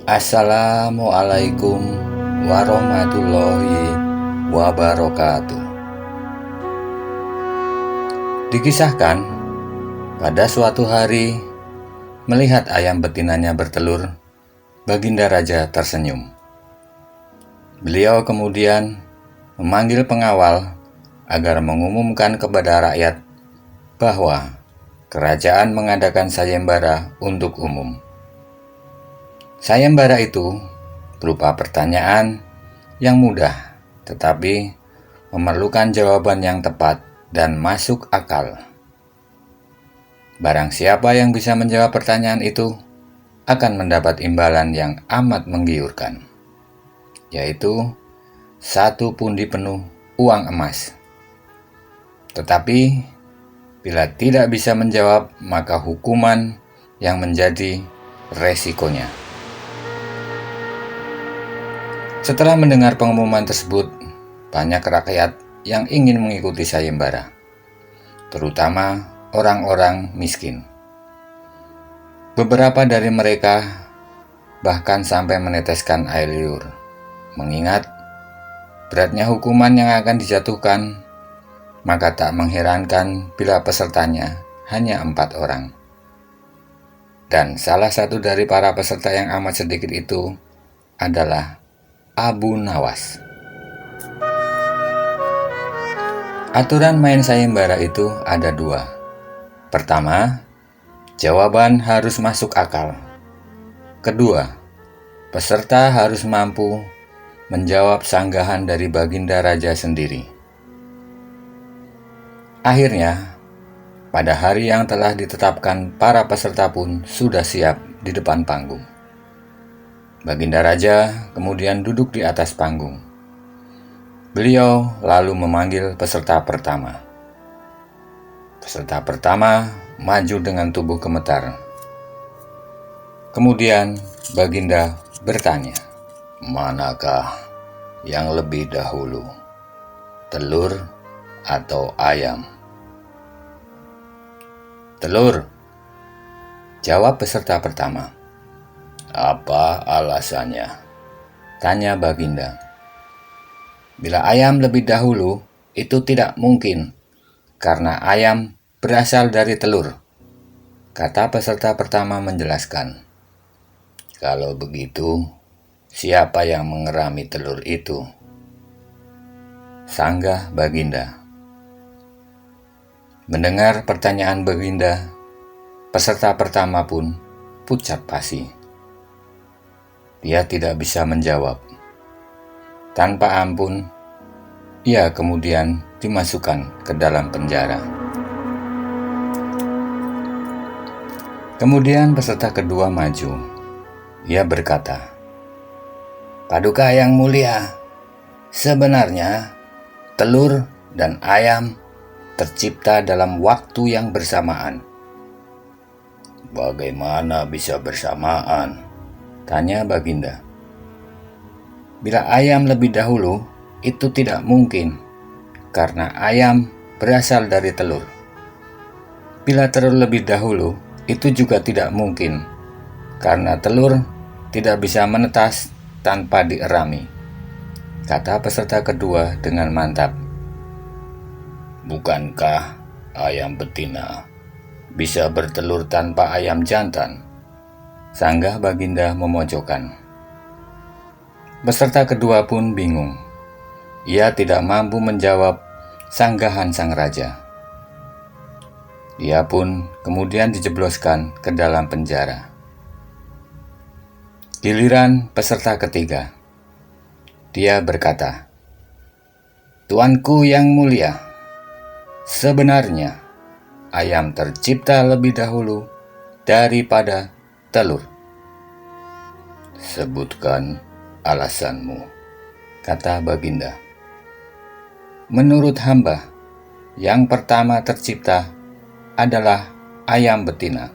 Assalamualaikum warahmatullahi wabarakatuh. Dikisahkan, pada suatu hari, melihat ayam betinanya bertelur, Baginda Raja tersenyum. Beliau kemudian memanggil pengawal agar mengumumkan kepada rakyat bahwa kerajaan mengadakan sayembara untuk umum. Sayembara itu berupa pertanyaan yang mudah, tetapi memerlukan jawaban yang tepat dan masuk akal. Barang siapa yang bisa menjawab pertanyaan itu akan mendapat imbalan yang amat menggiurkan, yaitu 1 pundi penuh uang emas. Tetapi bila tidak bisa menjawab, maka hukuman yang menjadi resikonya. Setelah mendengar pengumuman tersebut, banyak rakyat yang ingin mengikuti sayembara, terutama orang-orang miskin. Beberapa dari mereka bahkan sampai meneteskan air liur, mengingat beratnya hukuman yang akan dijatuhkan. Maka tak mengherankan bila pesertanya hanya 4 orang. Dan salah satu dari para peserta yang amat sedikit itu adalah Abu Nawas. Aturan main sayembara itu ada 2. Pertama, jawaban harus masuk akal. Kedua, peserta harus mampu menjawab sanggahan dari Baginda Raja sendiri. Akhirnya, pada hari yang telah ditetapkan, para peserta pun sudah siap di depan panggung. Baginda Raja kemudian duduk di atas panggung. Beliau lalu memanggil peserta pertama. Peserta pertama maju dengan tubuh gemetar. Kemudian Baginda bertanya, "Manakah yang lebih dahulu, telur atau ayam?" "Telur," jawab peserta pertama. "Apa alasannya?" tanya Baginda. "Bila ayam lebih dahulu, itu tidak mungkin, karena ayam berasal dari telur," kata peserta pertama menjelaskan. "Kalau begitu, siapa yang mengerami telur itu?" sanggah Baginda. Mendengar pertanyaan Baginda, peserta pertama pun pucat pasi. Dia tidak bisa menjawab. Tanpa ampun, ia kemudian dimasukkan ke dalam penjara. Kemudian peserta kedua maju. Ia berkata, "Paduka yang mulia, sebenarnya telur dan ayam tercipta dalam waktu yang bersamaan." "Bagaimana bisa bersamaan?" tanya Baginda. "Bila ayam lebih dahulu, itu tidak mungkin, karena ayam berasal dari telur. Bila telur lebih dahulu, itu juga tidak mungkin, karena telur tidak bisa menetas tanpa dierami," kata peserta kedua dengan mantap. "Bukankah ayam betina bisa bertelur tanpa ayam jantan?" sanggah Baginda memojokkan. Peserta kedua pun bingung. Ia tidak mampu menjawab sanggahan sang raja. Ia pun kemudian dijebloskan ke dalam penjara. Giliran peserta ketiga. Dia berkata, "Tuanku yang mulia, sebenarnya ayam tercipta lebih dahulu daripada telur." "Sebutkan alasanmu," kata Baginda. "Menurut hamba, yang pertama tercipta adalah ayam betina,"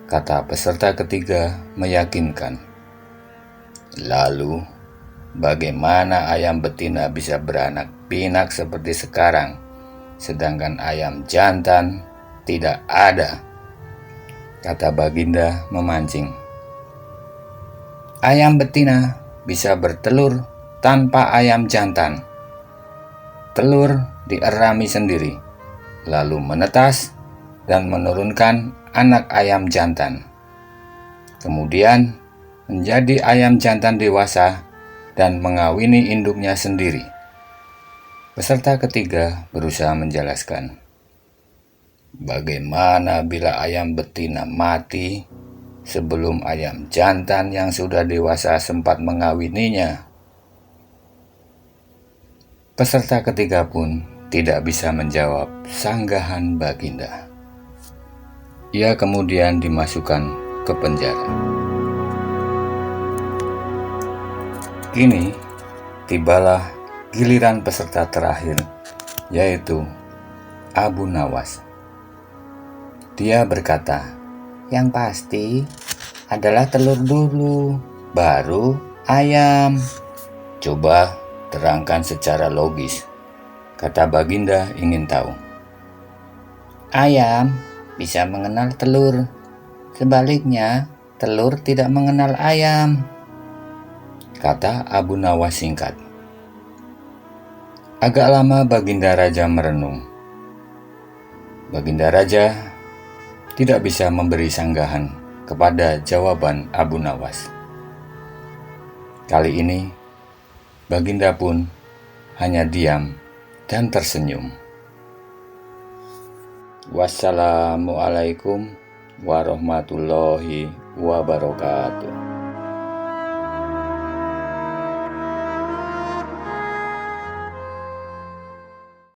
kata peserta ketiga meyakinkan. "Lalu, bagaimana ayam betina bisa beranak pinak seperti sekarang, sedangkan ayam jantan tidak ada?" kata Baginda memancing. Ayam betina bisa bertelur tanpa ayam jantan. Telur dierami sendiri, lalu menetas dan menurunkan anak ayam jantan. Kemudian menjadi ayam jantan dewasa dan mengawini induknya sendiri. Peserta ketiga berusaha menjelaskan, bagaimana bila ayam betina mati sebelum ayam jantan yang sudah dewasa sempat mengawininya? Peserta ketiga pun tidak bisa menjawab sanggahan Baginda. Ia kemudian dimasukkan ke penjara. Kini tibalah giliran peserta terakhir, yaitu Abu Nawas. Dia berkata, yang pasti adalah telur dulu, baru ayam. Coba terangkan secara logis, kata Baginda ingin tahu. Ayam bisa mengenal telur, sebaliknya telur tidak mengenal ayam, kata Abu Nawas singkat. Agak lama Baginda Raja merenung. Baginda Raja tidak bisa memberi sanggahan kepada jawaban Abu Nawas. Kali ini Baginda pun hanya diam dan tersenyum. Wassalamualaikum warahmatullahi wabarakatuh.